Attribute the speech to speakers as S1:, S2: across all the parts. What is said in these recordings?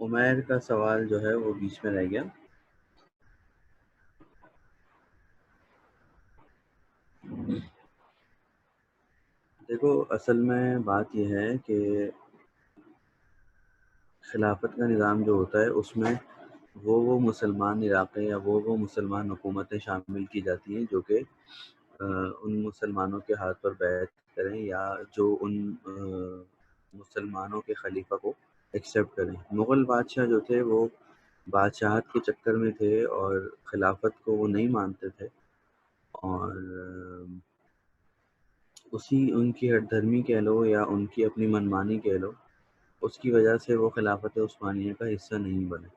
S1: عمیر کا سوال جو ہے وہ بیچ میں رہ گیا. دیکھو اصل میں بات یہ ہے کہ خلافت کا نظام جو ہوتا ہے اس میں وہ مسلمان علاقے یا وہ مسلمان حکومتیں شامل کی جاتی ہیں جو کہ ان مسلمانوں کے ہاتھ پر بیعت کریں یا جو ان مسلمانوں کے خلیفہ کو ایکسیپٹ کریں. مغل بادشاہ جو تھے وہ بادشاہت کے چکر میں تھے اور خلافت کو وہ نہیں مانتے تھے، اور اسی ان کی ہٹ دھرمی کہہ لو یا ان کی اپنی منمانی کہہ لو، اس کی وجہ سے وہ خلافت عثمانیہ کا حصہ نہیں بنے.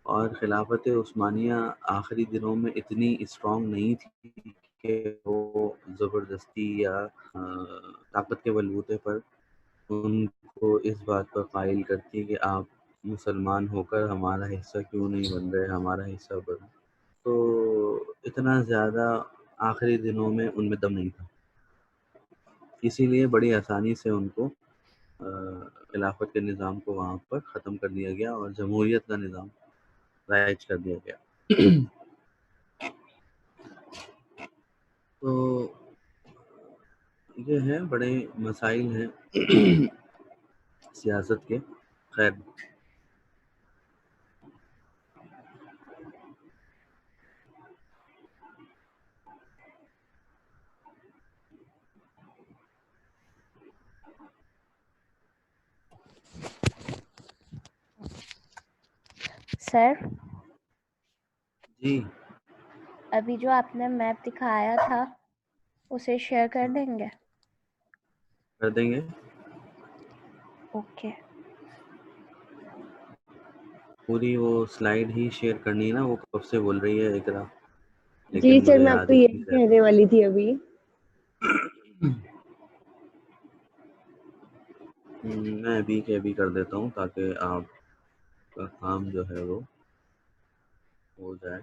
S1: اور خلافت عثمانیہ آخری دنوں میں اتنی اسٹرانگ نہیں تھی کہ وہ زبردستی یا طاقت کے بلبوتے پر ان کو اس بات پر قائل کرتی کہ آپ مسلمان ہو کر ہمارا حصہ کیوں نہیں بن رہے، ہمارا حصہ بنو. تو اتنا زیادہ آخری دنوں میں ان میں دم نہیں تھا، اسی لیے بڑی آسانی سے ان کو خلافت کے نظام کو وہاں پر ختم کر دیا گیا اور جمہوریت کا نظام رائج کر دیا گیا. تو یہ ہیں بڑے مسائل ہیں سیاست کے. خیر
S2: سر
S1: جی،
S2: ابھی جو آپ نے میپ دکھایا تھا اسے شیئر کر دیں گے؟
S1: کر دیں گے.
S2: اوکے.
S1: پوری وہ سلائیڈ ہی شیئر کرنی ہے نا، وہ کب سے بول رہی ہے اقرا،
S3: جی
S1: لیکن
S3: سر،
S1: مجھے
S3: میں آپ
S1: یاد
S3: کو
S1: ہی
S3: یہی
S1: نہیں رہتا.
S3: کہنے والی تھی ابھی.
S1: میں ابھی کے ابھی کر دیتا ہوں تاکہ آپ کا کام جو ہے وہ ہو جائے.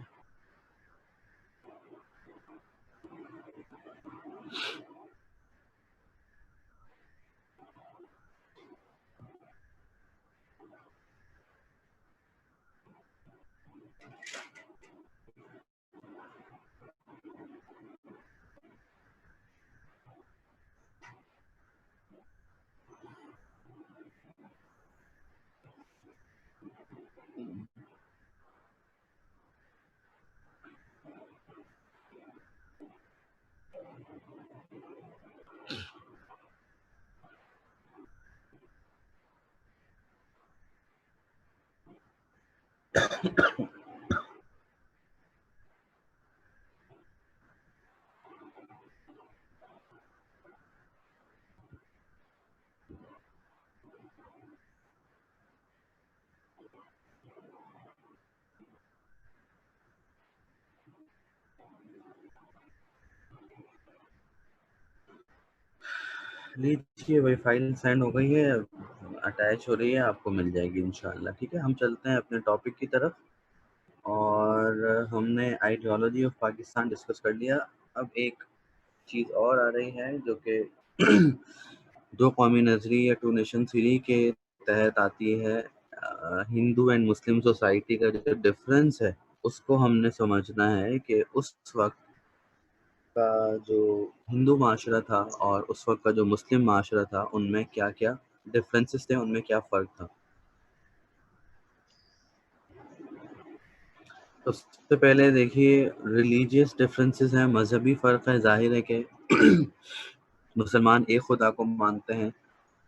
S1: لیجیے بھائی، فائل سینڈ ہو گئی ہے، اٹیچ ہو رہی ہے، آپ کو مل جائے گی انشاءاللہ. ٹھیک ہے، ہم چلتے ہیں اپنے ٹاپک کی طرف. اور ہم نے آئیڈیالوجی آف پاکستان ڈسکس کر لیا. اب ایک چیز اور آ رہی ہے جو کہ دو قومی نظری یا ٹو نیشن تھیوری کے تحت آتی ہے. ہندو اینڈ مسلم سوسائٹی کا جو ڈفرینس ہے اس کو ہم نے سمجھنا ہے کہ اس وقت کا جو ہندو معاشرہ تھا اور اس وقت کا جو مسلم معاشرہ تھا ان میں کیا کیا ڈفرینسز تھے، ان میں کیا فرق تھا. تو سب سے پہلے دیکھیے ریلیجیس ڈفرینسز ہیں، مذہبی فرق ہے. ظاہر ہے کہ مسلمان ایک خدا کو مانتے ہیں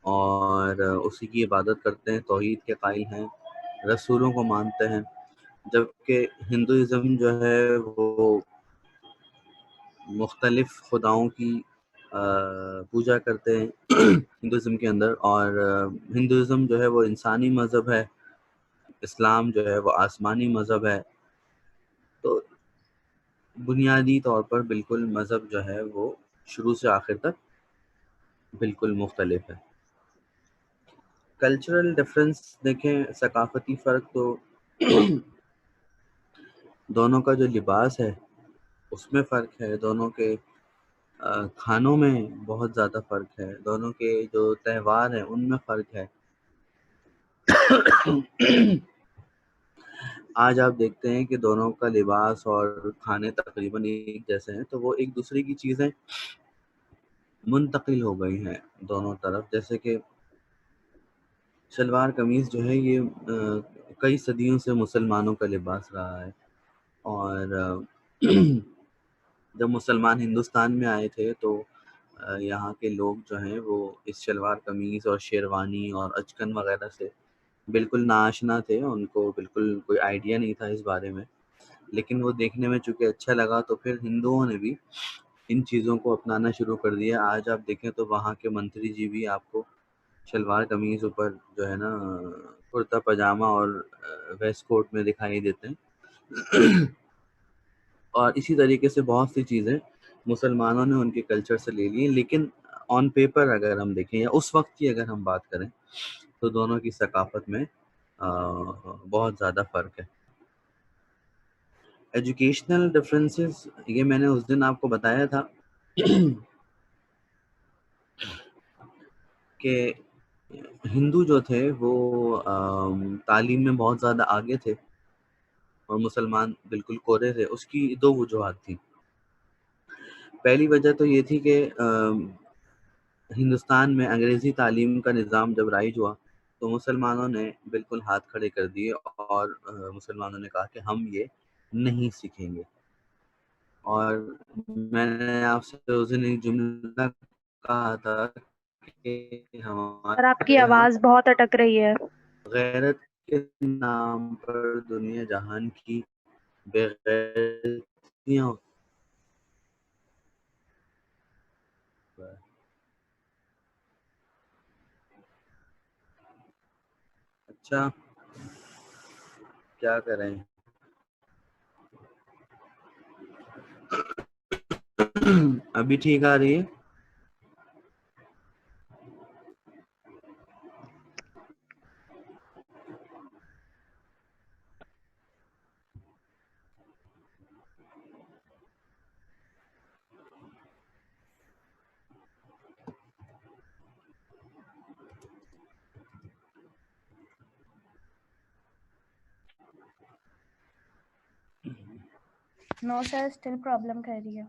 S1: اور اسی کی عبادت کرتے ہیں، توحید کے قائل ہیں، رسولوں کو مانتے ہیں. جبکہ ہندوازم جو ہے وہ مختلف خداؤں کی پوجا کرتے ہیں ہندوازم کے اندر. اور ہندوازم جو ہے وہ انسانی مذہب ہے، اسلام جو ہے وہ آسمانی مذہب ہے. تو بنیادی طور پر بالکل مذہب جو ہے وہ شروع سے آخر تک بالکل مختلف ہے. کلچرل ڈفرینس دیکھیں، ثقافتی فرق تو دونوں کا جو لباس ہے اس میں فرق ہے، دونوں کے کھانوں میں بہت زیادہ فرق ہے، دونوں کے جو تہوار ہیں ان میں فرق ہے۔ آج آپ دیکھتے ہیں کہ دونوں کا لباس اور کھانے تقریباً ایک جیسے ہیں، تو وہ ایک دوسرے کی چیزیں منتقل ہو گئی ہیں دونوں طرف۔ جیسے کہ شلوار قمیض جو ہے یہ کئی صدیوں سے مسلمانوں کا لباس رہا ہے، اور جب مسلمان ہندوستان میں آئے تھے تو یہاں کے لوگ جو ہیں وہ اس شلوار قمیض اور شیروانی اور اچکن وغیرہ سے بالکل ناآشنا تھے، ان کو بالکل کوئی آئیڈیا نہیں تھا اس بارے میں، لیکن وہ دیکھنے میں چونکہ اچھا لگا تو پھر ہندوؤں نے بھی ان چیزوں کو اپنانا شروع کر دیا۔ آج آپ دیکھیں تو وہاں کے منتری جی بھی آپ کو شلوار قمیض اوپر جو ہے نا کرتا پاجامہ اور ویسٹ کوٹ میں دکھائی دیتے ہیں۔ اور اسی طریقے سے بہت سی چیزیں مسلمانوں نے ان کے کلچر سے لے لی، لیکن آن پیپر اگر ہم دیکھیں یا اس وقت کی اگر ہم بات کریں تو دونوں کی ثقافت میں بہت زیادہ فرق ہے۔ ایجوکیشنل ڈفرینسز یہ میں نے اس دن آپ کو بتایا تھا کہ ہندو جو تھے وہ تعلیم میں بہت زیادہ آگے تھے اور مسلمان بالکل کورے تھے۔ اس کی دو وجوہات تھیں۔ پہلی وجہ تو یہ تھی کہ ہندوستان میں انگریزی تعلیم کا نظام جب رائج ہوا تو مسلمانوں نے بالکل ہاتھ کھڑے کر دیے اور مسلمانوں نے کہا کہ ہم یہ نہیں سیکھیں گے۔ اور میں نے آپ سے اس دن ایک جملہ کہا تھا کہ
S2: سر آپ کی
S1: ہمارے یہاں
S2: آواز بہت اٹک رہی ہے۔
S1: غیرت کے نام پر دنیا جہان کی بے غیرتیاں اچھا کیا کریں، ابھی ٹھیک آ رہی ہے؟
S2: نو سر اسٹل پرابلم کر رہی ہے۔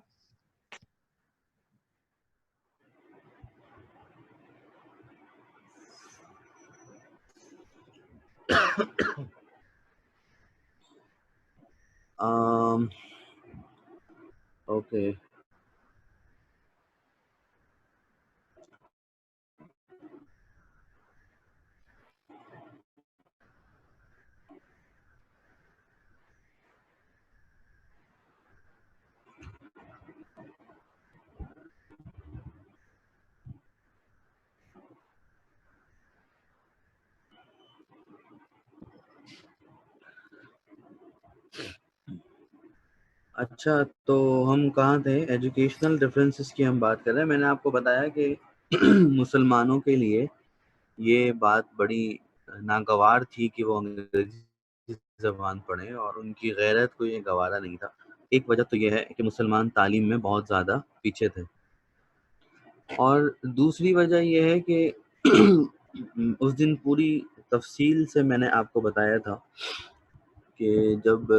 S1: اوکے اچھا، تو ہم کہاں تھے؟ ایجوکیشنل ڈفرینسز کی ہم بات کر رہے ہیں۔ میں نے آپ کو بتایا کہ مسلمانوں کے لیے یہ بات بڑی ناگوار تھی کہ وہ انگریزی زبان پڑھیں اور ان کی غیرت کو یہ گوارا نہیں تھا۔ ایک وجہ تو یہ ہے کہ مسلمان تعلیم میں بہت زیادہ پیچھے تھے، اور دوسری وجہ یہ ہے کہ اس دن پوری تفصیل سے میں نے آپ کو بتایا تھا کہ جب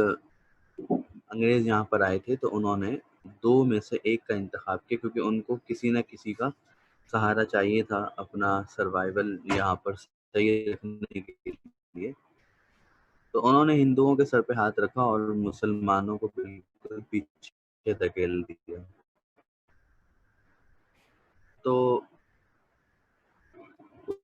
S1: انگریز یہاں پر آئے تھے تو انہوں نے دو میں سے ایک کا انتخاب کیا، کیونکہ ان کو کسی نہ کسی کا سہارا چاہیے تھا اپنا سروائیول یہاں پر صحیح رکھنے کے لیے۔ تو انہوں نے ہندوؤں کے سر پہ ہاتھ رکھا اور مسلمانوں کو بالکل پیچھے دھکیل دیا۔ تو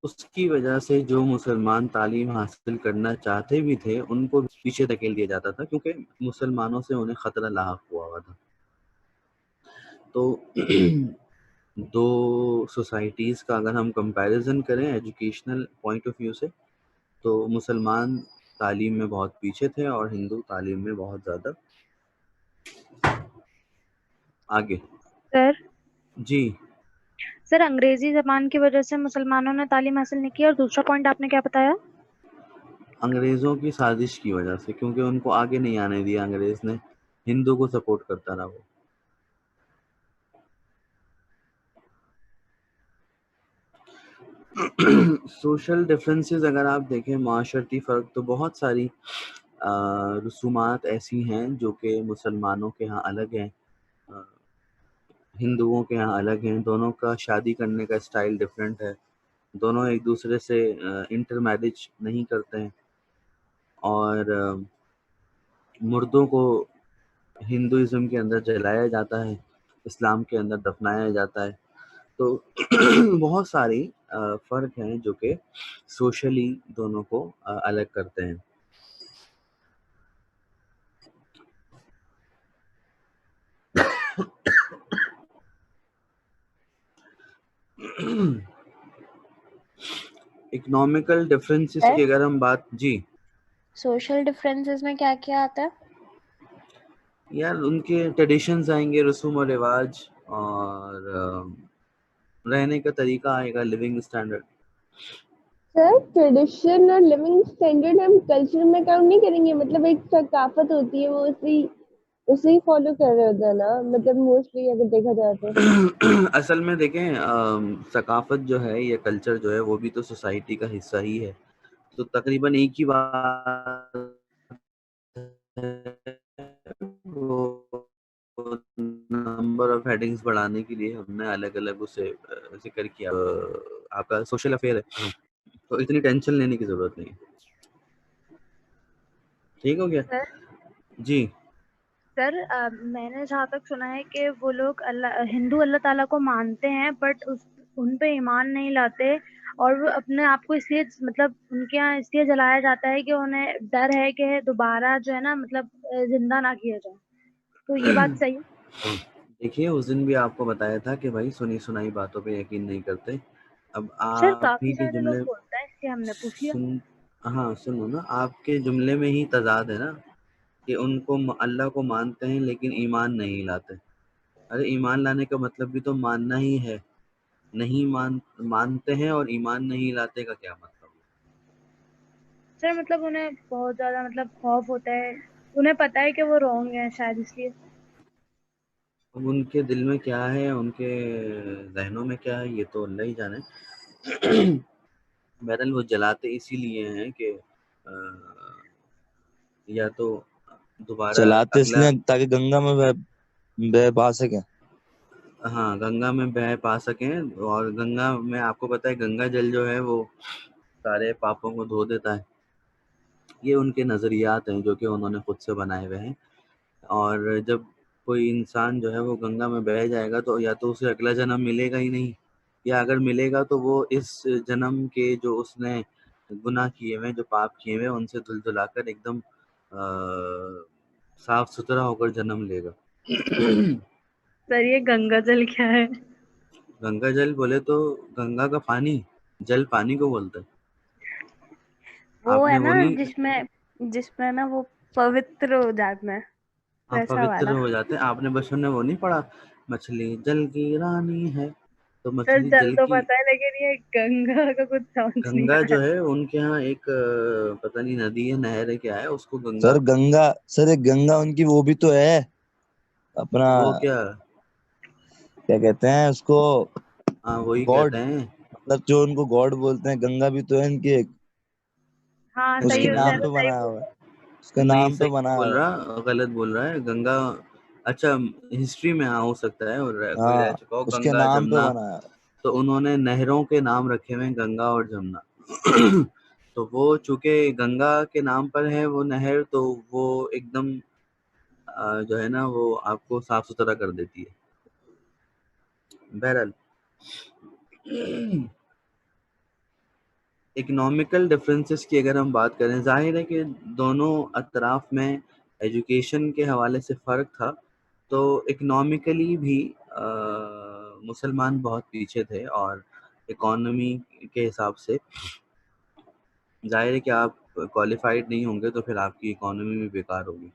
S1: اس کی وجہ سے جو مسلمان تعلیم حاصل کرنا چاہتے بھی تھے ان کو پیچھے دھکیل دیا جاتا تھا، کیونکہ مسلمانوں سے انہیں خطرہ لاحق ہوا تھا۔ تو دو سوسائٹیز کا اگر ہم کمپیریزن کریں ایجوکیشنل پوائنٹ آف ویو سے تو مسلمان تعلیم میں بہت پیچھے تھے اور ہندو تعلیم میں بہت زیادہ آگے۔
S2: سر
S1: جی
S2: سر انگریزی زبان کی وجہ سے مسلمانوں نے تعلیم حاصل نہیں کی، اور دوسرا پوائنٹ آپ نے کیا بتایا؟
S1: انگریزوں کی سازش کی وجہ سے، کیونکہ ان کو آگے نہیں آنے دیا انگریز نے، ہندو کو سپورٹ کرتا رہا وہ۔ سوشل ڈفرینسز اگر آپ دیکھیں، معاشرتی فرق، تو بہت ساری رسومات ایسی ہیں جو کہ مسلمانوں کے ہاں الگ ہیں، ہندوؤں کے ہاں الگ ہیں. دونوں کا شادی کرنے کا اسٹائل ڈفرینٹ ہے، دونوں ایک دوسرے سے انٹر میرج نہیں کرتے ہیں، اور مردوں کو ہندوازم کے اندر جلایا جاتا ہے، اسلام کے اندر دفنایا جاتا ہے. تو بہت ساری فرق ہیں جو کہ سوشلی دونوں کو الگ کرتے ہیں. اکنامیکل ڈفرینسز کی اگر ہم بات، جی
S2: سوشل ڈفرینسز میں کیا کیا آتا ہے؟
S1: یار ان کے ٹریڈیشنز آئیں گے، رسوم و رواج، اور رہنے کا طریقہ آئے گا، لیونگ اسٹینڈرڈ.
S3: سر ٹریڈیشن اور لیونگ اسٹینڈرڈ ہم کلچر میں کاؤنٹ نہیں کریں گے، مطلب ایک ثقافت ہوتی ہے وہ اسی فالو کر رہے ہوتا ہے نا، مطلب موسٹلی اگر دیکھا جائے تو.
S1: اصل میں دیکھیں، ثقافت جو ہے یا کلچر جو ہے وہ بھی تو سوسائٹی کا حصہ ہی ہے. تو تقریباً ایک ہی بات نمبر آف ہیڈنگز بڑھانے کے لیے ہم نے الگ الگ اسے ذکر کیا. آپ کا سوشل افیئر ہے تو اتنی ٹینشن لینے کی ضرورت نہیں. ٹھیک ہو گیا؟ جی
S4: سر میں نے جہاں تک سنا ہے کہ وہ لوگ ہندو اللہ تعالیٰ کو مانتے ہیں بٹ ان پہ ایمان نہیں لاتے، اور وہ اپنے آپ کو اس لیے مطلب ان کے یہاں اس لیے جلایا جاتا ہے کہ انہیں ڈر ہے کہ دوبارہ جو ہے نا مطلب زندہ نہ کیا جائے. تو یہ بات صحیح ہے؟
S1: دیکھیے اس دن بھی آپ کو بتایا تھا کہ بھائی سنی سنائی باتوں پہ یقین نہیں کرتے. اب
S4: سر
S1: آپ
S4: کافی
S1: ہی کے
S4: سارے لوگ
S1: جملے،
S4: بولتے ہیں، اس لیے ہم نے پوچھ لیا.
S1: ہاں سنو نا، آپ کے جملے میں ہی تضاد ہے نا کہ ان کو اللہ کو مانتے ہیں لیکن ایمان نہیں لاتے. ارے ایمان لانے کا مطلب بھی تو ماننا ہی ہے. نہیں مانتے ہیں اور ایمان نہیں لاتے کا کیا مطلب؟
S4: سر مطلب انہیں بہت زیادہ مطلب خوف ہوتا ہے، انہیں پتا ہے کہ وہ رونگ ہے شاید اس لیے.
S1: اب ان کے دل میں کیا ہے، ان کے ذہنوں میں کیا ہے، یہ تو اللہ ہی جانے. بہرحال وہ جلاتے اسی لیے ہیں کہ یا تو دوبارہ
S5: چلاتے اس
S1: اگلا،
S5: لیے تاکہ گنگا میں بہ پا سکیں.
S1: ہاں گنگا میں بہ پا سکیں. اور گنگا میں آپ کو پتہ ہے گنگا جل جو ہے وہ سارے پاپوں کو دھو دیتا ہے. یہ ان کے نظریات ہیں جو کہ انہوں نے خود سے بنائے ہوئے ہیں. اور جب کوئی انسان جو ہے وہ گنگا میں بہہ جائے گا تو یا تو اسے اگلا جنم ملے گا ہی نہیں، یا اگر ملے گا تو وہ اس جنم کے جو اس نے گناہ کیے ہوئے، جو پاپ کیے ہوئے، ان سے دھل دھلا کر ایک دم صاف ستھرا ہو کر جنم لے گا.
S4: سر یہ گنگا جل کیا ہے؟
S1: گنگا جل بولے تو گنگا کا پانی، جل پانی کو بولتے ہیں. آپ
S2: وہ
S1: نے
S2: ہے نا
S1: نہیں،
S2: جس میں نا وہ پوتر ہو جاتا ہے،
S1: ہاں
S2: ویسا
S1: پوتر
S2: والا.
S1: ہو جاتے ہیں. آپ نے بچپن میں وہ نہیں پڑھا، مچھلی جل کی رانی ہے، تو
S4: سر
S1: مچھلی
S4: جل
S1: جل
S4: تو
S1: کی.
S4: پتا ہے لیکن یہ گنگا کا کچھ سمجھ نہیں
S1: گنگا
S4: آ
S1: جو
S4: رہا.
S1: ہے ان کے ہاں ایک پتہ نہیں ندی ہے، نہر ہے، کیا ہے اس کو
S5: سر
S1: گنگا.
S5: گنگا، سر ایک گنگا ان کی وہ بھی تو ہے اپنا،
S1: وہ کیا
S5: کہتے ہیں اس کو،
S1: ہاں وہی
S5: گاڈ،
S1: کہتے ہیں.
S5: مطلب جو ان کو گاڈ بولتے ہیں. گنگا بھی تو ہے ان کی ایک،
S4: ہاں
S5: اس کے
S4: صحیح
S1: نہیں
S5: نام
S4: ہے،
S5: پہ
S4: صحیح
S5: بنایا
S4: بول
S5: ہوا ہے،
S4: رہا
S5: اس کے
S1: نہیں
S5: نام پہ
S1: صحیح
S5: بنایا
S1: بول
S5: ہوا ہے.
S1: رہا، غلط بول رہا ہے. گنگا اچھا ہسٹری میں ہاں ہو سکتا ہے، اور کوئی رہ
S5: ہاں
S1: چکا ہو
S5: اس کے
S1: گنگا
S5: نام پہ
S1: جمنا.
S5: بنایا ہوا ہے.
S1: تو انہوں نے نہروں کے نام رکھے ہوئے ہیں گنگا اور جمنا. تو وہ چونکہ گنگا کے نام پر ہے وہ نہر، تو وہ ایک دم جو ہے نا وہ آپ کو صاف ستھرا کر دیتی ہے. بہرحال اکنامیکل ڈفرینسز کی اگر ہم بات کریں، ظاہر ہے کہ دونوں اطراف میں ایجوکیشن کے حوالے سے فرق تھا. تو اکنامیکلی بھی مسلمان بہت پیچھے تھے، اور اکانومی کے حساب سے ظاہر ہے کہ آپ کوالیفائڈ نہیں ہوں گے تو پھر آپ کی اکانومی بھی بیکار ہوگی.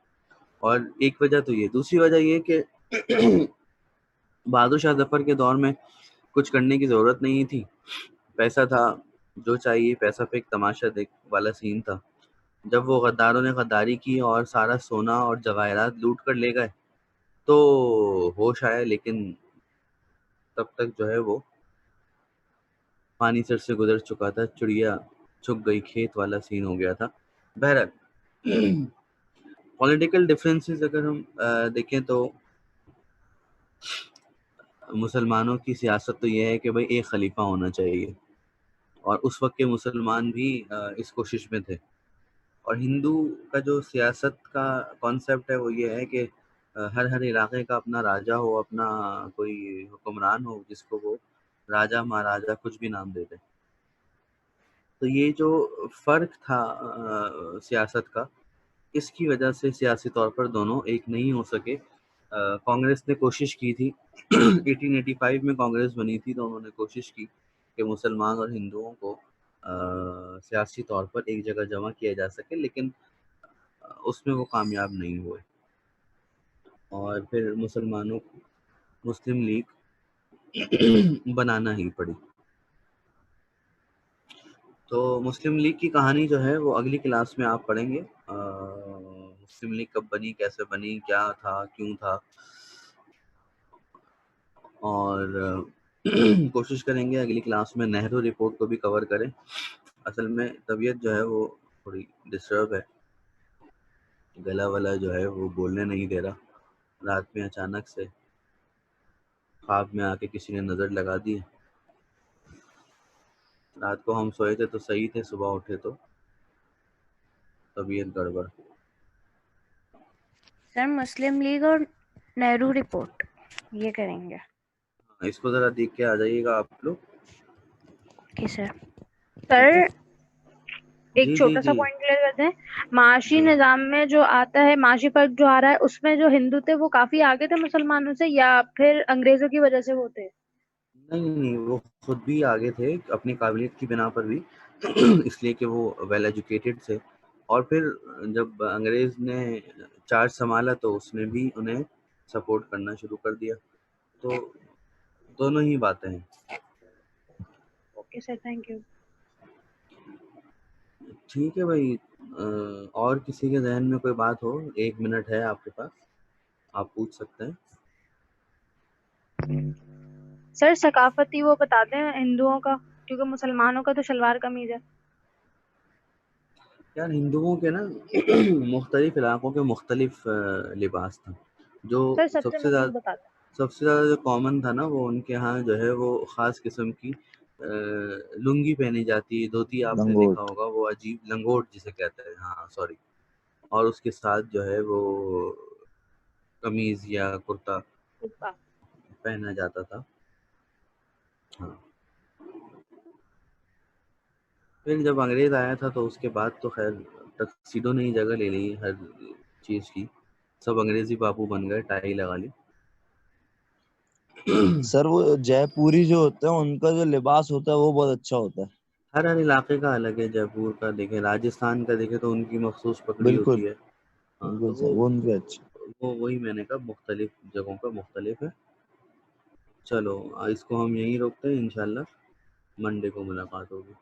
S1: اور ایک وجہ تو یہ، دوسری وجہ یہ کہ بہادر شاہ ظفر کے دور میں کچھ کرنے کی ضرورت نہیں تھی. پیسہ تھا، جو چاہیے پیسہ پہ ایک تماشا دیکھ والا سین تھا. جب وہ غداروں نے غداری کی اور سارا سونا اور جواہرات لوٹ کر لے گئے تو ہوش آیا، لیکن تب تک جو ہے وہ پانی سر سے گزر چکا تھا، چڑیا چھک گئی کھیت والا سین ہو گیا تھا. بہرحال پولیٹیکل ڈفرینسز اگر ہم دیکھیں تو مسلمانوں کی سیاست تو یہ ہے کہ بھائی ایک خلیفہ ہونا چاہیے، اور اس وقت کے مسلمان بھی اس کوشش میں تھے. اور ہندو کا جو سیاست کا کانسیپٹ ہے وہ یہ ہے کہ ہر علاقے کا اپنا راجا ہو، اپنا کوئی حکمران ہو جس کو وہ راجا مہاراجا کچھ بھی نام دے دیں. تو یہ جو فرق تھا سیاست کا، اس کی وجہ سے سیاسی طور پر دونوں ایک نہیں ہو سکے. کانگریس نے کوشش کی تھی 1885 میں کانگریس بنی تھی، تو انہوں نے کوشش کی کہ مسلمان اور ہندوؤں کو سیاسی طور پر ایک جگہ جمع کیا جا سکے، لیکن اس میں وہ کامیاب نہیں ہوئے. اور پھر مسلمانوں کو مسلم لیگ بنانا ہی پڑی. تو مسلم لیگ کی کہانی جو ہے وہ اگلی کلاس میں آپ پڑھیں گے. مسلم لیگ کب بنی، کیسے بنی، کیا تھا، کیوں تھا، اور کوشش کریں گے اگلی کلاس میں نہرو رپورٹ کو بھی کور کریں. اصل میں طبیعت جو ہے وہ تھوڑی ڈسٹرب ہے، گلا والا جو ہے وہ بولنے نہیں دے رہا. رات میں اچانک سے خواب میں آ کے کسی نے نظر لگا دی. رات کو ہم سوئے تھے تو صحیح تھے، صبح اٹھے تو طبیعت گڑبڑ.
S2: سر مسلم لیگ اور نہرو رپورٹ یہ کریں گے.
S1: اس کو ذرا دیکھ کے آ جائیے گا آپ لوگ.
S2: Okay sir.
S4: سر ایک
S1: جی جی
S4: چھوٹا سا
S1: جی
S4: پوائنٹ کلیئر کرتے ہیں. معاشی
S1: جی
S4: نظام میں جو آتا ہے، معاشی فرق جو آ رہا ہے، اس میں جو ہندو تھے وہ کافی آگے تھے مسلمانوں سے، یا پھر انگریزوں کی وجہ سے وہ تھے؟
S1: نہیں، وہ خود بھی آگے تھے اپنی قابلیت کی بنا پر بھی اس لیے کہ وہ ویل ایجوکیٹڈ تھے. اور پھر جب انگریز نے چارج سنبھالا تو اس نے بھی انہیں سپورٹ کرنا شروع کر دیا. تو دونوں ہی باتیں ہیں.
S4: Okay sir, thank you.
S1: ٹھیک ہے بھائی. اور کسی کے ذہن میں کوئی بات ہو، 1 منٹ ہے آپ کے پاس، آپ پوچھ سکتے ہیں.
S4: سر ثقافتی وہ بتاتے ہیں ہندوؤں کا، کیونکہ مسلمانوں کا تو شلوار قمیض ہے.
S1: یار ہندوؤں کے نا مختلف علاقوں کے مختلف لباس تھا. جو
S4: سر سب
S1: سب
S4: سے
S1: سے
S4: مشہور
S1: زیادہ
S4: بتاتے
S1: جو کامن تھا نا، وہ ان کے ہاں جو ہے وہ خاص قسم کی لنگی پہنی جاتی. دھوتی آپ نے دیکھا
S5: لنگوٹ.
S1: ہوگا، وہ عجیب لنگوٹ جسے کہتے ہیں، ہاں سوری. اور اس کے ساتھ جو ہے وہ قمیض یا کرتا
S4: ہیں.
S1: پہنا جاتا تھا. ہاں. پھر جب انگریز آیا تھا تو اس کے بعد تو خیر ٹکسیڈو نے ہی جگہ لے لی ہر چیز کی. سب انگریزی بابو بن گئے، ٹائی لگا لی.
S5: سر وہ جے پوری جو ہوتے ہیں ان کا جو لباس ہوتا ہے وہ بہت اچھا ہوتا ہے.
S1: ہر علاقے کا الگ ہے. جے پور کا دیکھیں، راجستھان کا دیکھیں تو ان کی مخصوص پگڑی
S5: بالکل
S1: ہوتی ہے. ہاں
S5: بالکل
S1: تو
S5: سر، وہ ان کے اچھے.
S1: وہی میں نے کہا مختلف جگہوں کا مختلف ہے. چلو اس کو ہم یہیں روکتے ہیں، انشاءاللہ منڈے کو ملاقات ہوگی.